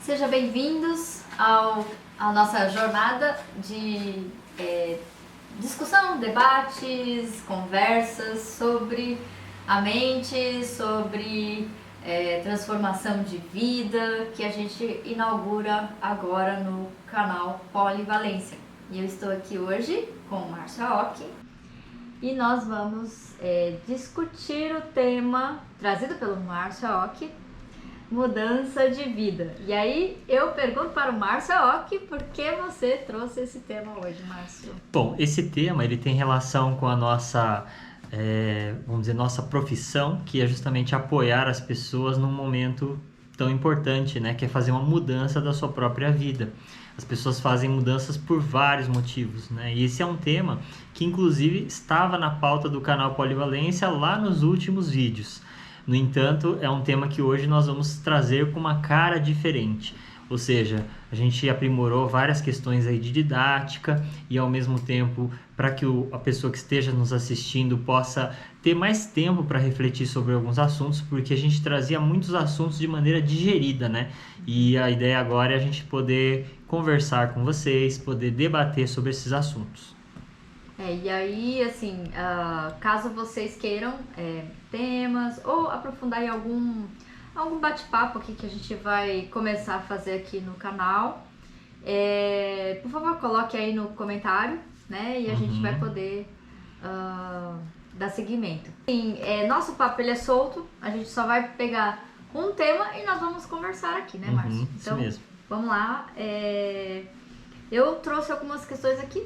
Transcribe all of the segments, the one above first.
Sejam bem-vindos à nossa jornada de discussão, debates, conversas sobre a mente, sobre transformação de vida, que a gente inaugura agora no canal Polivalência. E eu estou aqui hoje com Márcia Ock e nós vamos discutir o tema trazido pelo Márcia Ock, mudança de vida. E aí eu pergunto para o Márcio Ock, por que você trouxe esse tema hoje, Márcio? Bom, esse tema ele tem relação com a nossa, vamos dizer, nossa profissão, que é justamente apoiar as pessoas num momento tão importante, né? Que é fazer uma mudança da sua própria vida. As pessoas fazem mudanças por vários motivos, né? E esse é um tema que inclusive estava na pauta do canal Polivalência lá nos últimos vídeos. No entanto, é um tema que hoje nós vamos trazer com uma cara diferente. Ou seja, a gente aprimorou várias questões aí de didática e ao mesmo tempo para que a pessoa que esteja nos assistindo possa ter mais tempo para refletir sobre alguns assuntos, porque a gente trazia muitos assuntos de maneira digerida, né? E a ideia agora é a gente poder conversar com vocês, poder debater sobre esses assuntos. E aí, assim, caso vocês queiram temas ou aprofundar em algum bate-papo aqui que a gente vai começar a fazer aqui no canal, por favor, coloque aí no comentário, né? E a gente vai poder dar seguimento. Assim, nosso papo ele é solto, a gente só vai pegar um tema e nós vamos conversar aqui, né, Márcio? Então, isso mesmo. Vamos lá. Eu trouxe algumas questões aqui,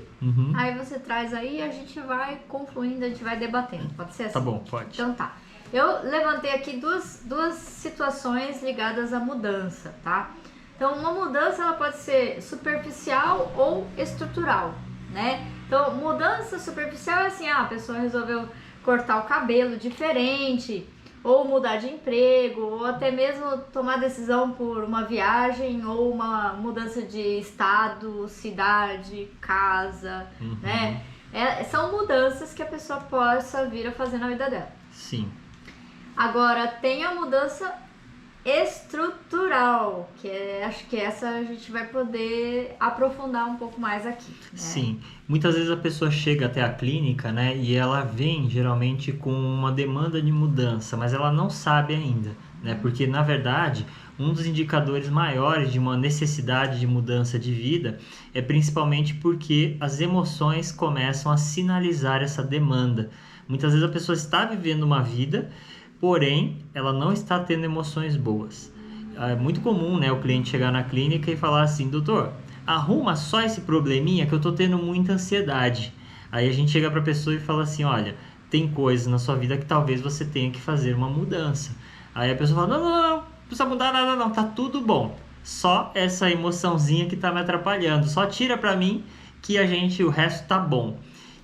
aí você traz aí e a gente vai confluindo, a gente vai debatendo. Pode ser assim? Tá bom, pode. Então tá. Eu levantei aqui duas situações ligadas à mudança, tá? Então, uma mudança ela pode ser superficial ou estrutural, né? Então, mudança superficial é assim, a pessoa resolveu cortar o cabelo diferente, ou mudar de emprego, ou até mesmo tomar decisão por uma viagem ou uma mudança de estado, cidade, casa, né? São mudanças que a pessoa possa vir a fazer na vida dela. Sim. Agora, tem a mudança estrutural, que acho que essa a gente vai poder aprofundar um pouco mais aqui, né? Sim, muitas vezes a pessoa chega até a clínica, né, e ela vem geralmente com uma demanda de mudança, mas ela não sabe ainda, né, porque na verdade um dos indicadores maiores de uma necessidade de mudança de vida é principalmente porque as emoções começam a sinalizar essa demanda. Muitas vezes a pessoa está vivendo uma vida, porém, ela não está tendo emoções boas. É muito comum, né, o cliente chegar na clínica e falar assim, doutor, arruma só esse probleminha que eu estou tendo muita ansiedade. Aí a gente chega para a pessoa e fala assim, olha, tem coisas na sua vida que talvez você tenha que fazer uma mudança. Aí a pessoa fala, não precisa mudar nada não, tá tudo bom. Só essa emoçãozinha que está me atrapalhando, só tira para mim que o resto tá bom.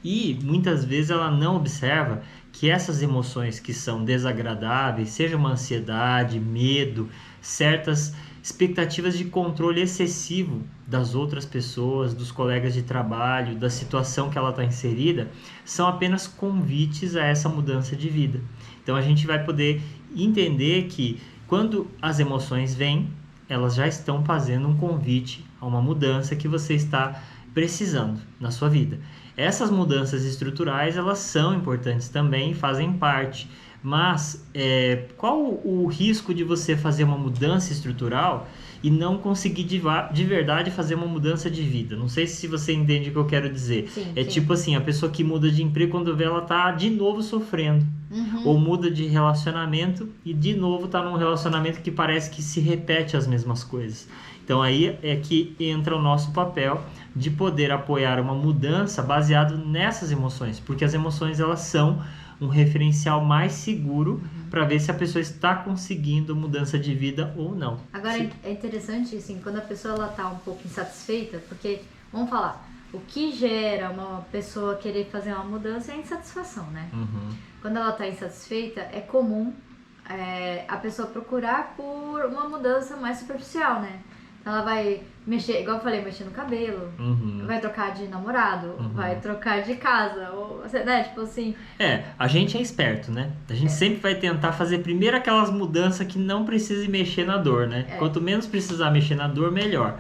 E muitas vezes ela não observa que essas emoções que são desagradáveis, seja uma ansiedade, medo, certas expectativas de controle excessivo das outras pessoas, dos colegas de trabalho, da situação que ela está inserida, são apenas convites a essa mudança de vida. Então a gente vai poder entender que quando as emoções vêm, elas já estão fazendo um convite a uma mudança que você está precisando na sua vida. Essas mudanças estruturais, elas são importantes também, fazem parte, mas qual o risco de você fazer uma mudança estrutural e não conseguir de verdade fazer uma mudança de vida? Não sei se você entende o que eu quero dizer. Sim. Tipo assim, a pessoa que muda de emprego, quando vê, ela tá de novo sofrendo. Ou muda de relacionamento e de novo tá num relacionamento que parece que se repete as mesmas coisas. Então aí é que entra o nosso papel de poder apoiar uma mudança baseado nessas emoções, porque as emoções elas são um referencial mais seguro para ver se a pessoa está conseguindo mudança de vida ou não. Agora é interessante assim, quando a pessoa está um pouco insatisfeita, porque, vamos falar, o que gera uma pessoa querer fazer uma mudança é a insatisfação, né? Quando ela está insatisfeita, é comum a pessoa procurar por uma mudança mais superficial, né? ela vai mexer, igual eu falei, mexer no cabelo, vai trocar de namorado, vai trocar de casa, ou, né, tipo assim... A gente é esperto, né? A gente sempre vai tentar fazer primeiro aquelas mudanças que não precise mexer na dor, né? Quanto menos precisar mexer na dor, melhor.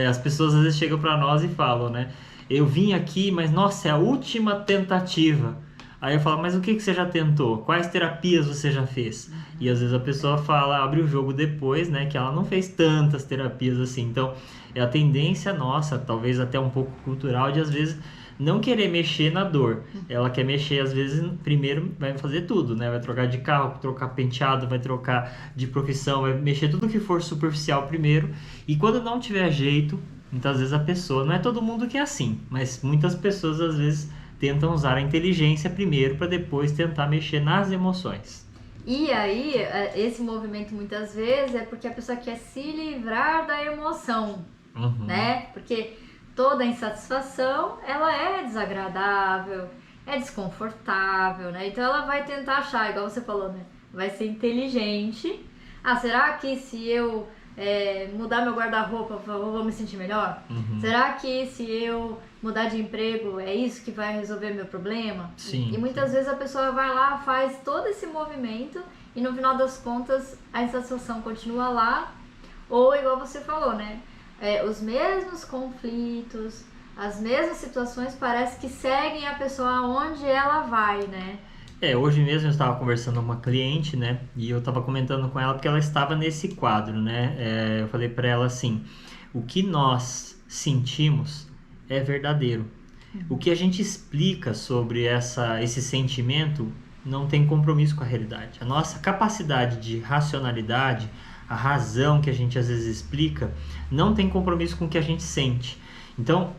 As pessoas às vezes chegam pra nós e falam, né? Eu vim aqui, mas nossa, é a última tentativa. Aí eu falo, mas o que você já tentou? Quais terapias você já fez? E às vezes a pessoa fala, abre o jogo depois, né? Que ela não fez tantas terapias assim. Então, é a tendência nossa, talvez até um pouco cultural, de às vezes não querer mexer na dor. Ela quer mexer, às vezes, primeiro vai fazer tudo, né? Vai trocar de carro, trocar penteado, vai trocar de profissão, vai mexer tudo que for superficial primeiro. E quando não tiver jeito, muitas vezes a pessoa... Não é todo mundo que é assim, mas muitas pessoas, às vezes... tentam usar a inteligência primeiro para depois tentar mexer nas emoções. E aí, esse movimento muitas vezes é porque a pessoa quer se livrar da emoção, né? Porque toda insatisfação, ela é desagradável, é desconfortável, né? Então ela vai tentar achar, igual você falou, né? Vai ser inteligente. Ah, será que se eu mudar meu guarda-roupa, eu vou me sentir melhor? Será que se eu mudar de emprego, é isso que vai resolver meu problema? Sim, e muitas vezes a pessoa vai lá, faz todo esse movimento e no final das contas a insatisfação continua lá, ou igual você falou, né? Os mesmos conflitos, as mesmas situações parece que seguem a pessoa onde ela vai, né? Hoje mesmo eu estava conversando com uma cliente, né? E eu estava comentando com ela porque ela estava nesse quadro, né? Eu falei para ela assim, o que nós sentimos é verdadeiro. O que a gente explica sobre esse sentimento não tem compromisso com a realidade. A nossa capacidade de racionalidade, a razão que a gente às vezes explica, não tem compromisso com o que a gente sente. Então,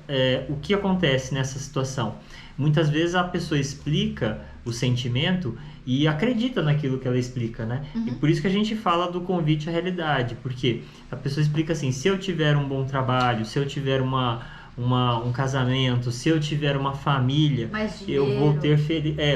o que acontece nessa situação? Muitas vezes a pessoa explica o sentimento e acredita naquilo que ela explica, né? E por isso que a gente fala do convite à realidade, porque a pessoa explica assim, se eu tiver um bom trabalho, se eu tiver um casamento, se eu tiver uma família, eu vou ter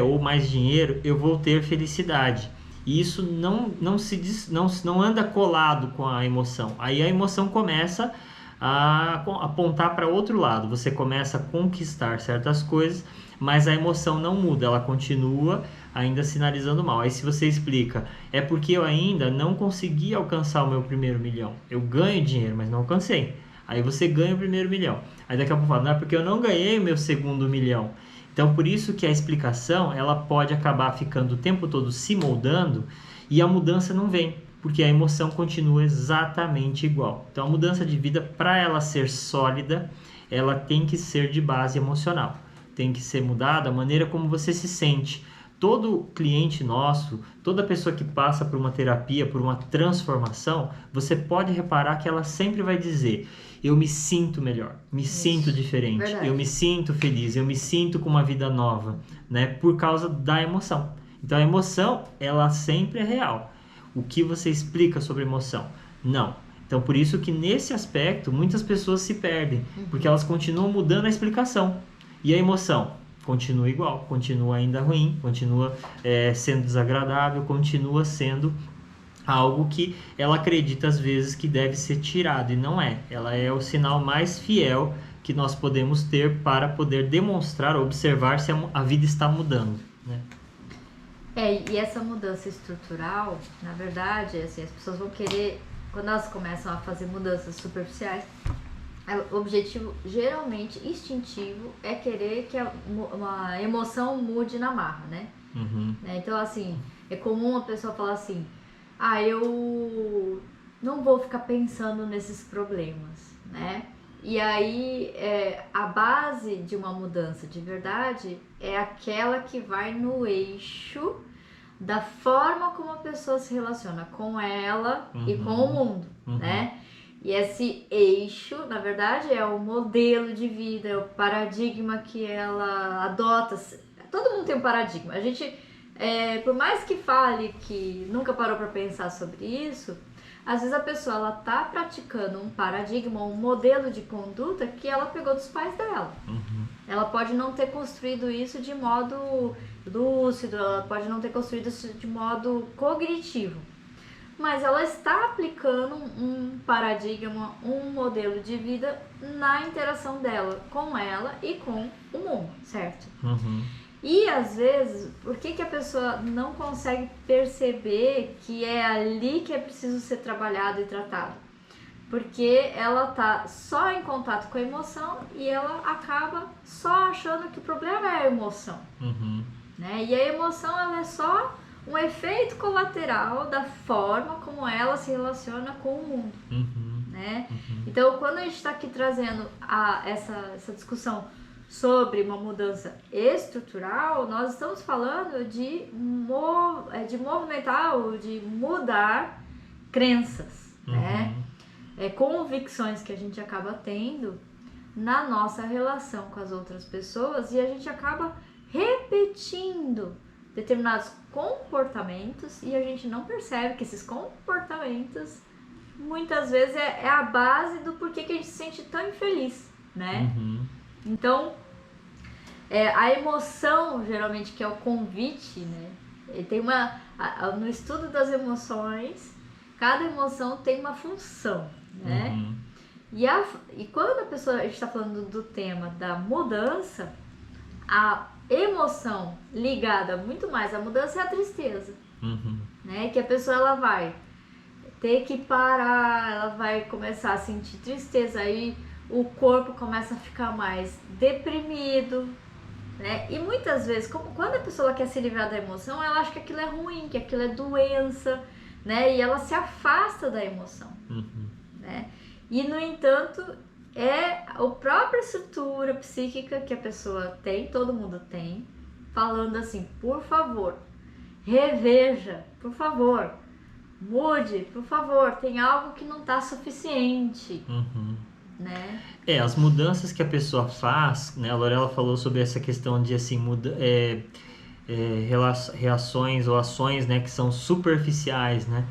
ou mais dinheiro, eu vou ter felicidade. E isso não anda colado com a emoção. Aí a emoção começa a apontar para outro lado. Você começa a conquistar certas coisas, mas a emoção não muda, ela continua ainda sinalizando mal. Aí se você explica, é porque eu ainda não consegui alcançar o meu primeiro milhão. Eu ganho dinheiro, mas não alcancei. Aí você ganha o primeiro milhão. Aí daqui a pouco fala, não é porque eu não ganhei o meu segundo milhão. Então por isso que a explicação, ela pode acabar ficando o tempo todo se moldando e a mudança não vem, porque a emoção continua exatamente igual. Então a mudança de vida, para ela ser sólida, ela tem que ser de base emocional. Tem que ser mudada a maneira como você se sente. Todo cliente nosso, toda pessoa que passa por uma terapia, por uma transformação, você pode reparar que ela sempre vai dizer, eu me sinto melhor, me sinto diferente, verdade. Eu me sinto feliz, eu me sinto com uma vida nova, né? Por causa da emoção. Então a emoção, ela sempre é real. O que você explica sobre emoção? Não. Então por isso que nesse aspecto muitas pessoas se perdem, porque elas continuam mudando a explicação. E a emoção? Continua igual, continua ainda ruim, continua sendo desagradável, continua sendo algo que ela acredita às vezes que deve ser tirado, e não é. Ela é o sinal mais fiel que nós podemos ter para poder demonstrar, observar se a vida está mudando, né? E essa mudança estrutural, na verdade, assim, as pessoas vão querer, quando elas começam a fazer mudanças superficiais, o objetivo geralmente instintivo é querer que uma emoção mude na marra, né? Então, assim, é comum a pessoa falar assim, eu não vou ficar pensando nesses problemas, né? E aí, a base de uma mudança de verdade é aquela que vai no eixo da forma como a pessoa se relaciona com ela e com o mundo, né? E esse eixo, na verdade, é o modelo de vida, é o paradigma que ela adota. Todo mundo tem um paradigma. A gente, por mais que fale que nunca parou para pensar sobre isso, às vezes a pessoa ela tá praticando um paradigma, um modelo de conduta que ela pegou dos pais dela. Ela pode não ter construído isso de modo lúcido, ela pode não ter construído isso de modo cognitivo. mas ela está aplicando um paradigma, um modelo de vida na interação dela com ela e com o mundo, certo? Uhum. E às vezes, por que a pessoa não consegue perceber que é ali que é preciso ser trabalhado e tratado? Porque ela tá só em contato com a emoção e ela acaba só achando que o problema é a emoção. Uhum. Né? E a emoção ela é só um efeito colateral da forma como ela se relaciona com o mundo. Uhum. Né? Uhum. Então, quando a gente está aqui trazendo essa discussão sobre uma mudança estrutural, nós estamos falando de movimentar ou de mudar crenças, né? Convicções que a gente acaba tendo na nossa relação com as outras pessoas e a gente acaba repetindo determinados comportamentos e a gente não percebe que esses comportamentos muitas vezes é a base do porquê que a gente se sente tão infeliz, né? Uhum. Então, a emoção, geralmente, que é o convite, né? Tem no estudo das emoções, cada emoção tem uma função, né? Uhum. E quando a gente está falando do tema da mudança, a emoção ligada muito mais à mudança é a tristeza, Uhum. né? Que a pessoa ela vai ter que parar, ela vai começar a sentir tristeza, aí o corpo começa a ficar mais deprimido, né? E muitas vezes, quando a pessoa quer se livrar da emoção, ela acha que aquilo é ruim, que aquilo é doença, né? E ela se afasta da emoção, né? E, no entanto, é a própria estrutura psíquica que a pessoa tem, todo mundo tem, falando assim, por favor, reveja, por favor, mude, por favor, tem algo que não está suficiente, né? As mudanças que a pessoa faz, né? A Lorela falou sobre essa questão de assim, reações ou ações, né, que são superficiais, né?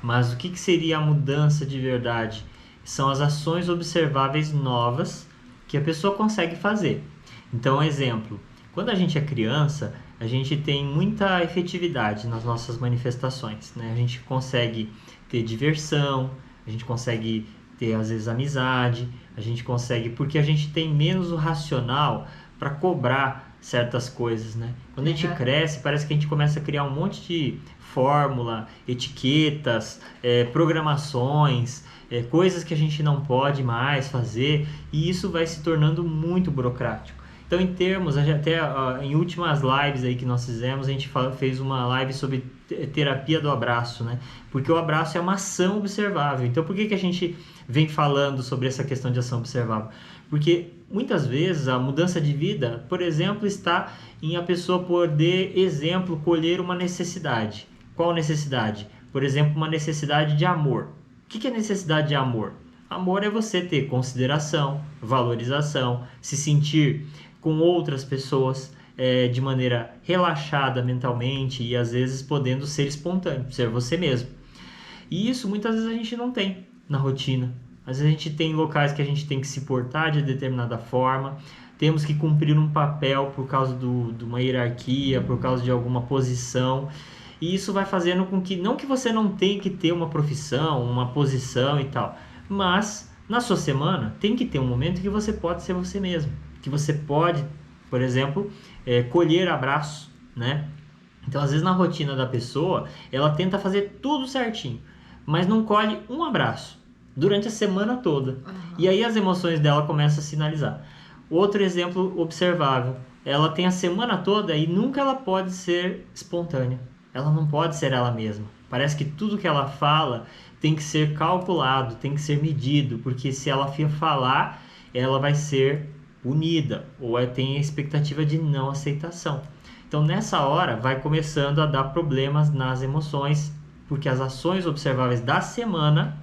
Mas o que seria a mudança de verdade? São as ações observáveis novas que a pessoa consegue fazer. Então, exemplo, quando a gente é criança, a gente tem muita efetividade nas nossas manifestações, né? A gente consegue ter diversão, a gente consegue ter, às vezes, amizade, a gente consegue, porque a gente tem menos o racional para cobrar certas coisas, né? Quando a gente cresce, parece que a gente começa a criar um monte de fórmula, etiquetas, programações, coisas que a gente não pode mais fazer, e isso vai se tornando muito burocrático. Então, em termos, até em últimas lives aí que nós fizemos, a gente fez uma live sobre terapia do abraço, né? Porque o abraço é uma ação observável. Então, por que a gente vem falando sobre essa questão de ação observável? Porque muitas vezes a mudança de vida, por exemplo, está em a pessoa poder, exemplo, colher uma necessidade. Qual necessidade? Por exemplo, uma necessidade de amor. O que é necessidade de amor? Amor é você ter consideração, valorização, se sentir com outras pessoas de maneira relaxada mentalmente e às vezes podendo ser espontâneo, ser você mesmo. E isso muitas vezes a gente não tem na rotina. Às vezes a gente tem locais que a gente tem que se portar de determinada forma, temos que cumprir um papel por causa de uma hierarquia, por causa de alguma posição. E isso vai fazendo com que, não que você não tenha que ter uma profissão, uma posição e tal, mas na sua semana tem que ter um momento que você pode ser você mesmo, que você pode, por exemplo, colher abraço, né? Então, às vezes na rotina da pessoa, ela tenta fazer tudo certinho, mas não colhe um abraço durante a semana toda. E aí as emoções dela começam a sinalizar. Outro exemplo observável, ela tem a semana toda e nunca ela pode ser espontânea. Ela não pode ser ela mesma. Parece que tudo que ela fala tem que ser calculado, tem que ser medido, porque se ela falar, ela vai ser punida, ou tem a expectativa de não aceitação. Então, nessa hora, vai começando a dar problemas nas emoções, porque as ações observáveis da semana,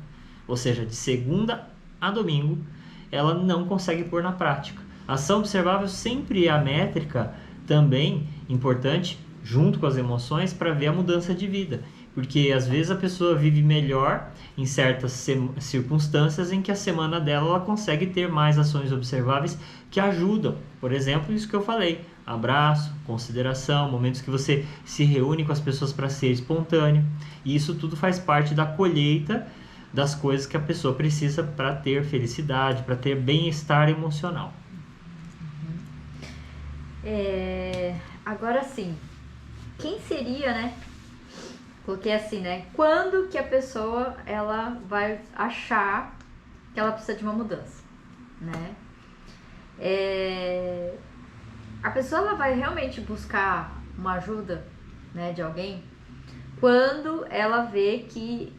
ou seja, de segunda a domingo, ela não consegue pôr na prática. A ação observável sempre é a métrica também importante, junto com as emoções, para ver a mudança de vida. Porque às vezes a pessoa vive melhor em certas circunstâncias em que a semana dela ela consegue ter mais ações observáveis que ajudam. Por exemplo, isso que eu falei, abraço, consideração, momentos que você se reúne com as pessoas para ser espontâneo. E isso tudo faz parte da colheita das coisas que a pessoa precisa para ter felicidade, para ter bem-estar emocional. Agora sim, quem seria, né? Porque assim, né? Quando que a pessoa ela vai achar que ela precisa de uma mudança, né? A pessoa ela vai realmente buscar uma ajuda, né, de alguém quando ela vê que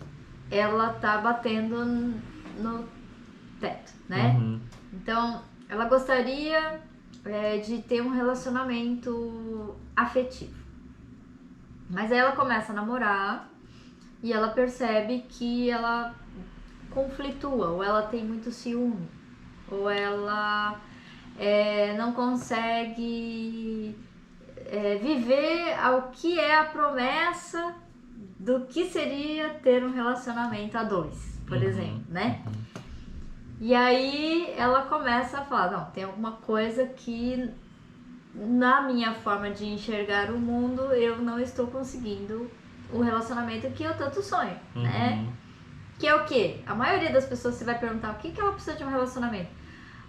ela tá batendo no teto, né? Uhum. Então, ela gostaria de ter um relacionamento afetivo. Mas aí ela começa a namorar e ela percebe que ela conflitua, ou ela tem muito ciúme, ou ela não consegue viver ao que é a promessa do que seria ter um relacionamento a dois, por exemplo, né? E aí ela começa a falar, não, tem alguma coisa que na minha forma de enxergar o mundo eu não estou conseguindo o relacionamento que eu tanto sonho, né? Que é o quê? A maioria das pessoas você vai perguntar o que ela precisa de um relacionamento.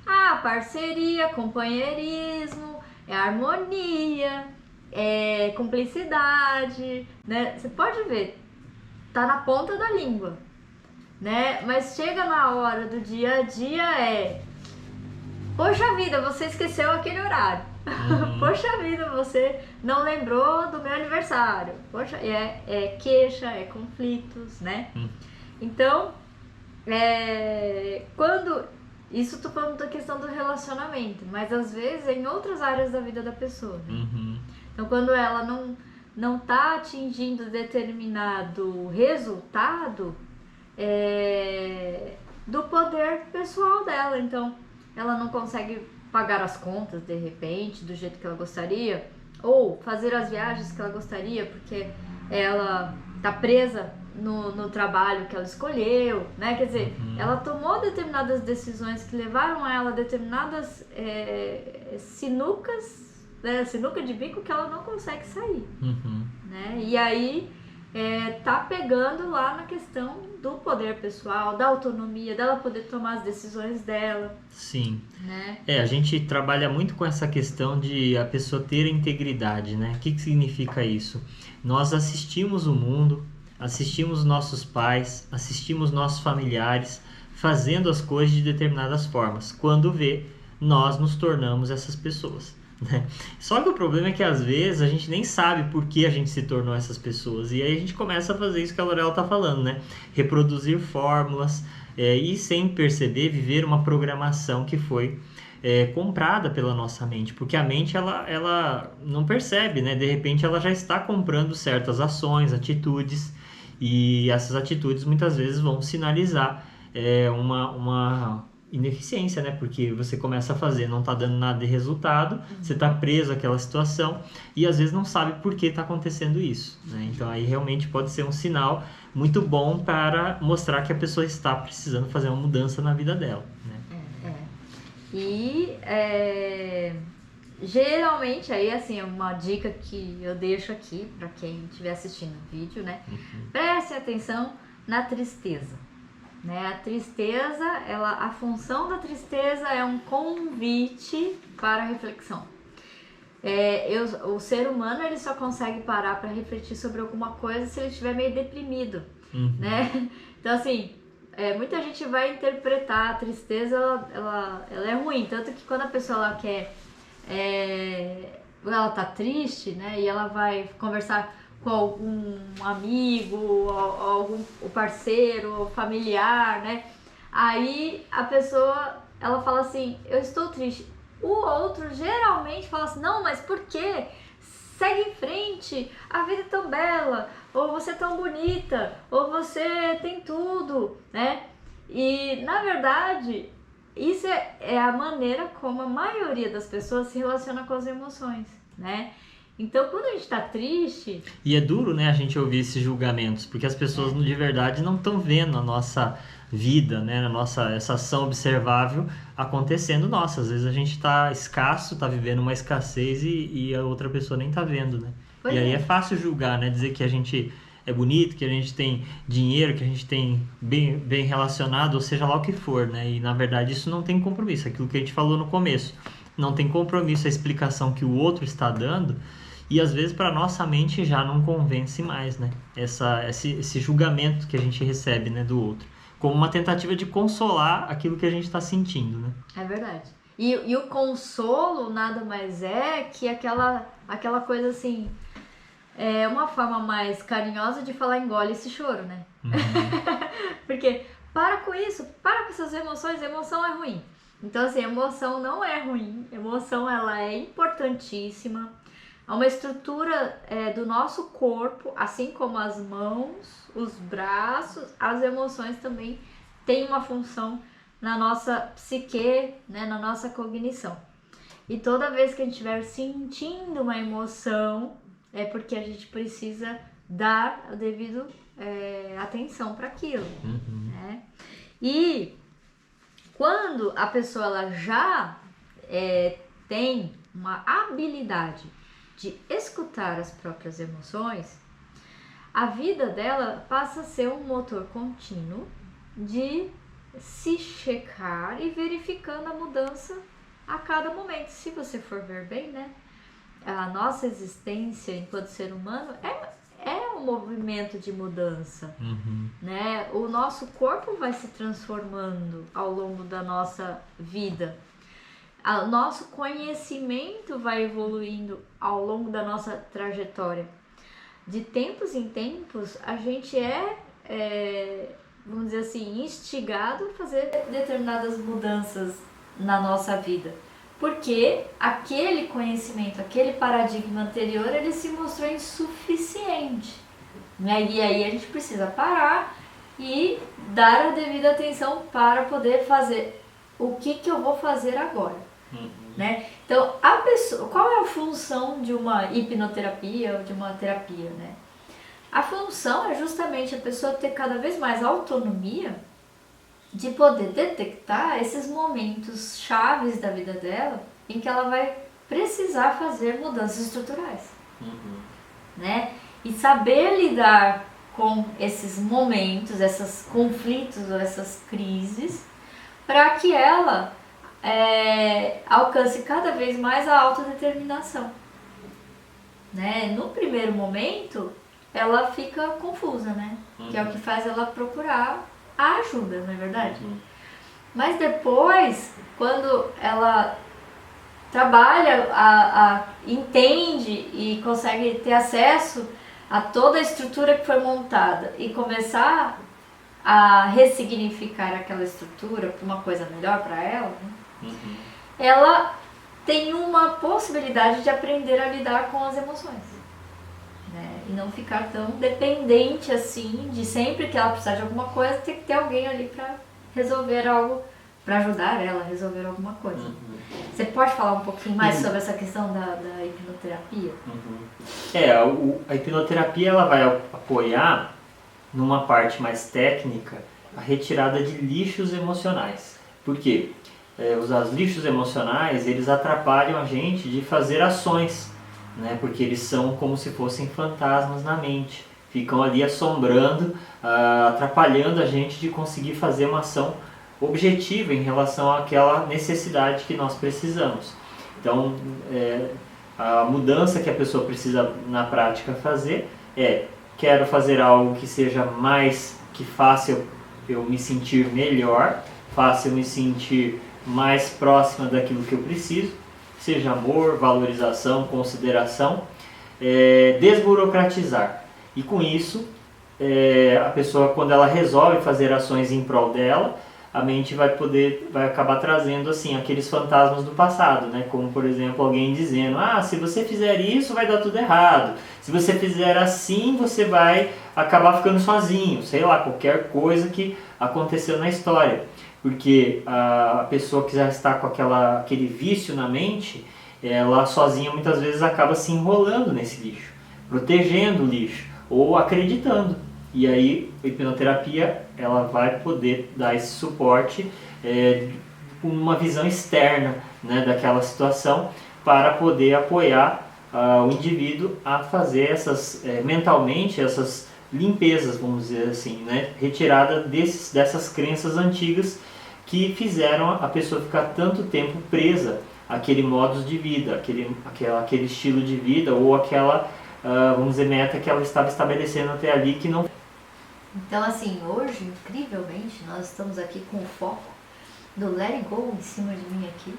Ah, parceria, companheirismo, harmonia, cumplicidade, né? Você pode ver, tá na ponta da língua, né? Mas chega na hora do dia a dia poxa vida, você esqueceu aquele horário. Poxa vida, você não lembrou do meu aniversário. Poxa, queixa, conflitos, né? Então, quando... Isso tô falando da questão do relacionamento, mas às vezes é em outras áreas da vida da pessoa. Né? Então, quando ela não tá atingindo determinado resultado do poder pessoal dela. Então, ela não consegue pagar as contas, de repente, do jeito que ela gostaria, ou fazer as viagens que ela gostaria, porque ela tá presa no trabalho que ela escolheu, né? Quer dizer, ela tomou determinadas decisões que levaram ela a determinadas sinucas, né? Sinuca de bico que ela não consegue sair, né? E aí tá pegando lá na questão do poder pessoal, da autonomia, dela poder tomar as decisões dela. Sim. Né? A gente trabalha muito com essa questão de a pessoa ter integridade, né? O que significa isso? Nós assistimos o mundo, assistimos nossos pais, assistimos nossos familiares fazendo as coisas de determinadas formas. Quando vê, nós nos tornamos essas pessoas. Né? Só que o problema é que às vezes a gente nem sabe por que a gente se tornou essas pessoas. E aí a gente começa a fazer isso que a Lorela está falando, né? Reproduzir fórmulas e sem perceber viver uma programação que foi comprada pela nossa mente, porque a mente ela não percebe, né? De repente ela já está comprando certas ações, atitudes, e essas atitudes muitas vezes vão sinalizar uma ineficiência, né? Porque você começa a fazer, não está dando nada de resultado, você está preso àquela situação e às vezes não sabe por que está acontecendo isso, né? Então aí realmente pode ser um sinal muito bom para mostrar que a pessoa está precisando fazer uma mudança na vida dela, né? E geralmente, aí assim, uma dica que eu deixo aqui para quem estiver assistindo o vídeo, né? Preste atenção na tristeza, né? A tristeza, a função da tristeza é um convite para a reflexão. O ser humano ele só consegue parar para refletir sobre alguma coisa se ele estiver meio deprimido, né? Então assim, muita gente vai interpretar a tristeza, ela é ruim, tanto que quando a pessoa ela quer, ela tá triste, né, e ela vai conversar com algum amigo, algum parceiro, familiar, né, aí a pessoa, ela fala assim, eu estou triste. O outro geralmente fala assim, não, mas por quê? Segue em frente, a vida é tão bela, ou você é tão bonita, ou você tem tudo, né? E, na verdade, isso é a maneira como a maioria das pessoas se relaciona com as emoções, né? Então, quando a gente tá triste... E é duro, né, a gente ouvir esses julgamentos, porque as pessoas de verdade não estão vendo a nossa vida, né, na nossa essa ação observável acontecendo nossa. Às vezes a gente está escasso, está vivendo uma escassez e a outra pessoa nem está vendo, né? Pois E aí é. é fácil julgar, né? Dizer que a gente é bonito, que a gente tem dinheiro, que a gente tem bem relacionado, ou seja lá o que for, né? E na verdade isso não tem compromisso, aquilo que a gente falou no começo. Não tem compromisso a explicação que o outro está dando e às vezes para nossa mente já não convence mais, né? Esse julgamento que a gente recebe, né, do outro, como uma tentativa de consolar aquilo que a gente está sentindo, né? É verdade. E o consolo nada mais é que aquela coisa assim, é uma forma mais carinhosa de falar engole esse choro, né? Uhum. Porque para com isso, para com essas emoções, emoção é ruim. Então assim, emoção não é ruim, emoção ela é importantíssima. É uma estrutura do nosso corpo, assim como as mãos, os braços, as emoções também têm uma função na nossa psique, né, na nossa cognição. E toda vez que a gente estiver sentindo uma emoção, é porque a gente precisa dar a devida atenção para aquilo. Uhum. Né? E quando a pessoa ela já tem uma habilidade de escutar as próprias emoções, a vida dela passa a ser um motor contínuo de se checar e verificando a mudança a cada momento. Se você for ver bem, né, a nossa existência enquanto ser humano é um movimento de mudança. Uhum. Né? O nosso corpo vai se transformando ao longo da nossa vida. O nosso conhecimento vai evoluindo ao longo da nossa trajetória. De tempos em tempos, a gente vamos dizer assim, instigado a fazer determinadas mudanças na nossa vida. Porque aquele conhecimento, aquele paradigma anterior, ele se mostrou insuficiente. Né? E aí a gente precisa parar e dar a devida atenção para poder fazer o que eu vou fazer agora. Né? Então, a pessoa, qual é a função de uma hipnoterapia ou de uma terapia? Né? A função é justamente a pessoa ter cada vez mais autonomia de poder detectar esses momentos chaves da vida dela em que ela vai precisar fazer mudanças estruturais. Né? E saber lidar com esses momentos, esses conflitos ou essas crises, para que ela alcance cada vez mais a autodeterminação. Né? No primeiro momento, ela fica confusa, né? Que é o que faz ela procurar a ajuda, não é verdade? Mas depois, quando ela trabalha, entende e consegue ter acesso a toda a estrutura que foi montada e começar a ressignificar aquela estrutura para uma coisa melhor para ela, né? Ela tem uma possibilidade de aprender a lidar com as emoções, né? E não ficar tão dependente assim, de sempre que ela precisar de alguma coisa, tem que ter alguém ali para resolver algo, para ajudar ela a resolver alguma coisa. Você pode falar um pouquinho mais sobre essa questão da hipnoterapia? A hipnoterapia ela vai apoiar numa parte mais técnica a retirada de lixos emocionais. Por quê? Os lixos emocionais, eles atrapalham a gente de fazer ações, né? Porque eles são como se fossem fantasmas na mente, ficam ali assombrando, atrapalhando a gente de conseguir fazer uma ação objetiva em relação àquela necessidade que nós precisamos. Então, a mudança que a pessoa precisa na prática fazer quero fazer algo que seja mais, que faça eu me sentir melhor, faça eu me sentir mais próxima daquilo que eu preciso, seja amor, valorização, consideração, desburocratizar. E com isso, a pessoa, quando ela resolve fazer ações em prol dela, a mente vai acabar trazendo assim aqueles fantasmas do passado, né? Como por exemplo alguém dizendo, se você fizer isso vai dar tudo errado, se você fizer assim você vai acabar ficando sozinho, sei lá, qualquer coisa que aconteceu na história, porque a pessoa que já está com aquele vício na mente, ela sozinha muitas vezes acaba se enrolando nesse lixo, protegendo o lixo ou acreditando, e aí a hipnoterapia ela vai poder dar esse suporte com uma visão externa, né, daquela situação, para poder apoiar o indivíduo a fazer mentalmente essas limpezas, vamos dizer assim, né, retirada dessas crenças antigas que fizeram a pessoa ficar tanto tempo presa àquele modus de vida, aquele estilo de vida ou aquela, vamos dizer, meta que ela estava estabelecendo até ali que não. Então, assim, hoje, incrivelmente, nós estamos aqui com o foco do Let It Go em cima de mim aqui.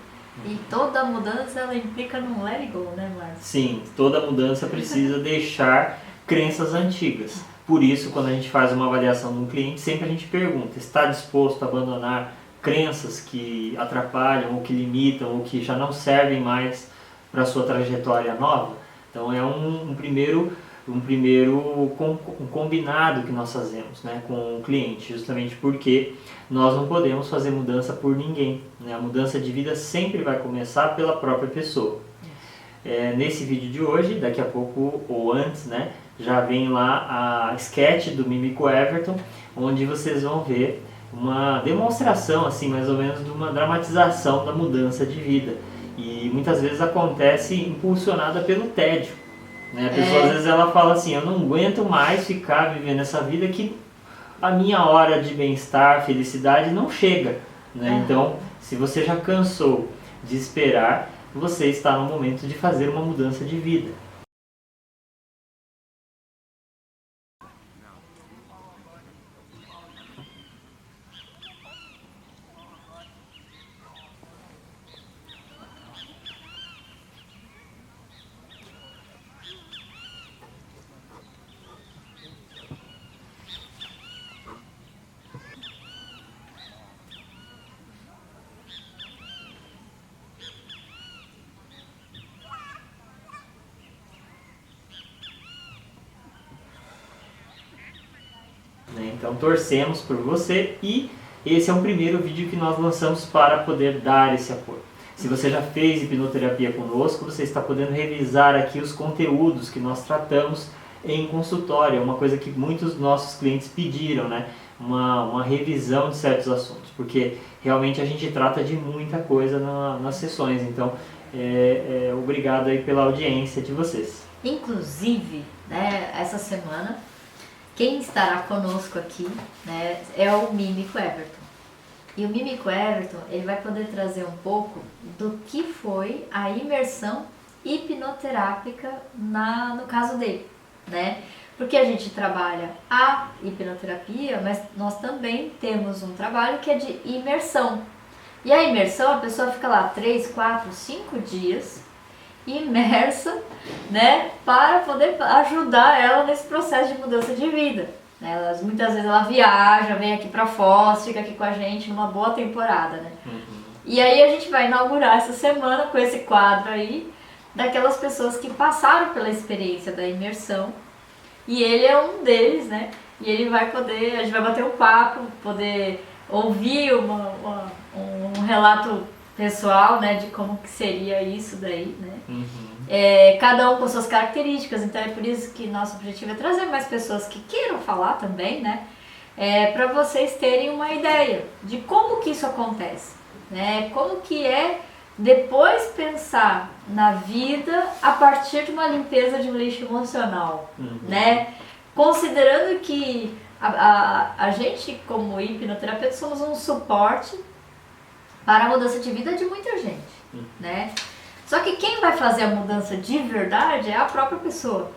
E toda mudança, ela implica num Let It Go, né, Marcos? Sim, toda mudança precisa deixar crenças antigas. Por isso, quando a gente faz uma avaliação de um cliente, sempre a gente pergunta: está disposto a abandonar crenças que atrapalham, ou que limitam, ou que já não servem mais para a sua trajetória nova? Então é um primeiro combinado que nós fazemos, né, com o cliente, justamente porque nós não podemos fazer mudança por ninguém, né? A mudança de vida sempre vai começar pela própria pessoa. Nesse vídeo de hoje, daqui a pouco ou antes, né, já vem lá a sketch do Mímico Everton, onde vocês vão ver uma demonstração, assim, mais ou menos, de uma dramatização da mudança de vida. E muitas vezes acontece impulsionada pelo tédio, né? A pessoa às vezes ela fala assim: eu não aguento mais ficar vivendo essa vida que a minha hora de bem-estar, felicidade não chega, né? Então, se você já cansou de esperar, você está no momento de fazer uma mudança de vida. Então torcemos por você e esse é o primeiro vídeo que nós lançamos para poder dar esse apoio. Se você já fez hipnoterapia conosco, você está podendo revisar aqui os conteúdos que nós tratamos em consultório. É uma coisa que muitos dos nossos clientes pediram, né? Uma revisão de certos assuntos, porque realmente a gente trata de muita coisa nas sessões. Então, obrigado aí pela audiência de vocês. Inclusive, né, essa semana, quem estará conosco aqui, né, é o Mímico Everton. E o Mímico Everton, ele vai poder trazer um pouco do que foi a imersão hipnoterápica no caso dele, né? Porque a gente trabalha a hipnoterapia, mas nós também temos um trabalho que é de imersão. E a imersão, a pessoa fica lá 3, 4, 5 dias imersa, né, para poder ajudar ela nesse processo de mudança de vida. Muitas vezes ela viaja, vem aqui para Foz, fica aqui com a gente numa boa temporada, né? E aí a gente vai inaugurar essa semana com esse quadro aí, daquelas pessoas que passaram pela experiência da imersão, e ele é um deles, né? E ele vai poder, a gente vai bater um papo, poder ouvir um relato pessoal, né, de como que seria isso daí, né? Cada um com suas características, então é por isso que nosso objetivo é trazer mais pessoas que queiram falar também, né? Para vocês terem uma ideia de como que isso acontece, né? Como que é depois pensar na vida a partir de uma limpeza de um lixo emocional, né? Considerando que a gente, como hipnoterapeuta, somos um suporte para a mudança de vida de muita gente, né? Só que quem vai fazer a mudança de verdade é a própria pessoa.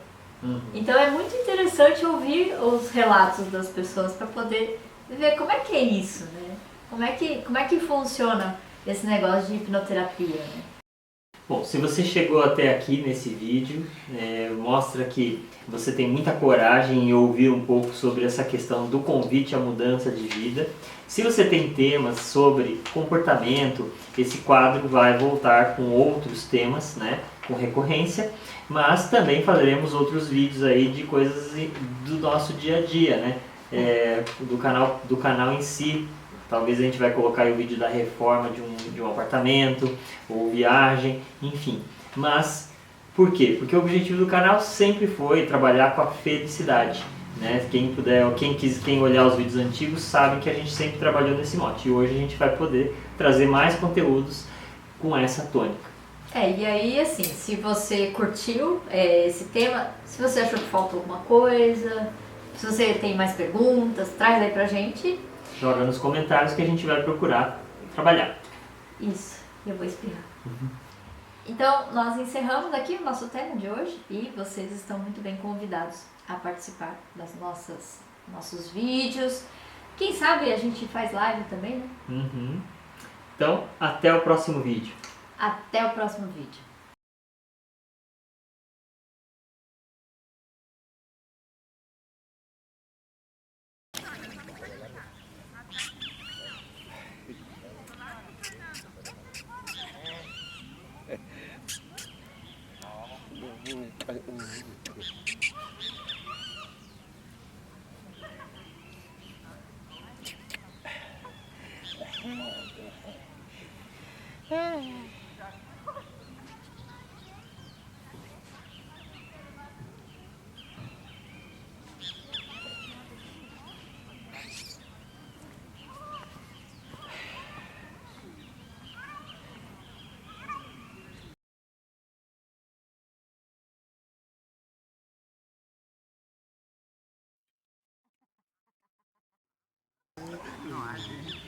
Então é muito interessante ouvir os relatos das pessoas para poder ver como é que é isso, né? Como é que funciona esse negócio de hipnoterapia, né? Bom, se você chegou até aqui nesse vídeo, mostra que você tem muita coragem em ouvir um pouco sobre essa questão do convite à mudança de vida. Se você tem temas sobre comportamento, esse quadro vai voltar com outros temas, né, com recorrência, mas também faremos outros vídeos aí de coisas do nosso dia a dia, né, do canal em si. Talvez a gente vai colocar aí o vídeo da reforma de um apartamento, ou viagem, enfim. Mas, por quê? Porque o objetivo do canal sempre foi trabalhar com a felicidade. né? Quem puder, ou quem olhar os vídeos antigos sabe que a gente sempre trabalhou nesse mote. E hoje a gente vai poder trazer mais conteúdos com essa tônica. E aí, assim, se você curtiu esse tema, se você achou que faltou alguma coisa, se você tem mais perguntas, traz aí pra gente. Joga nos comentários que a gente vai procurar trabalhar. Isso, eu vou espirrar. Então, nós encerramos aqui o nosso tema de hoje e vocês estão muito bem convidados a participar das nossos vídeos. Quem sabe a gente faz live também, né? Então, até o próximo vídeo. Até o próximo vídeo. No, I didn't.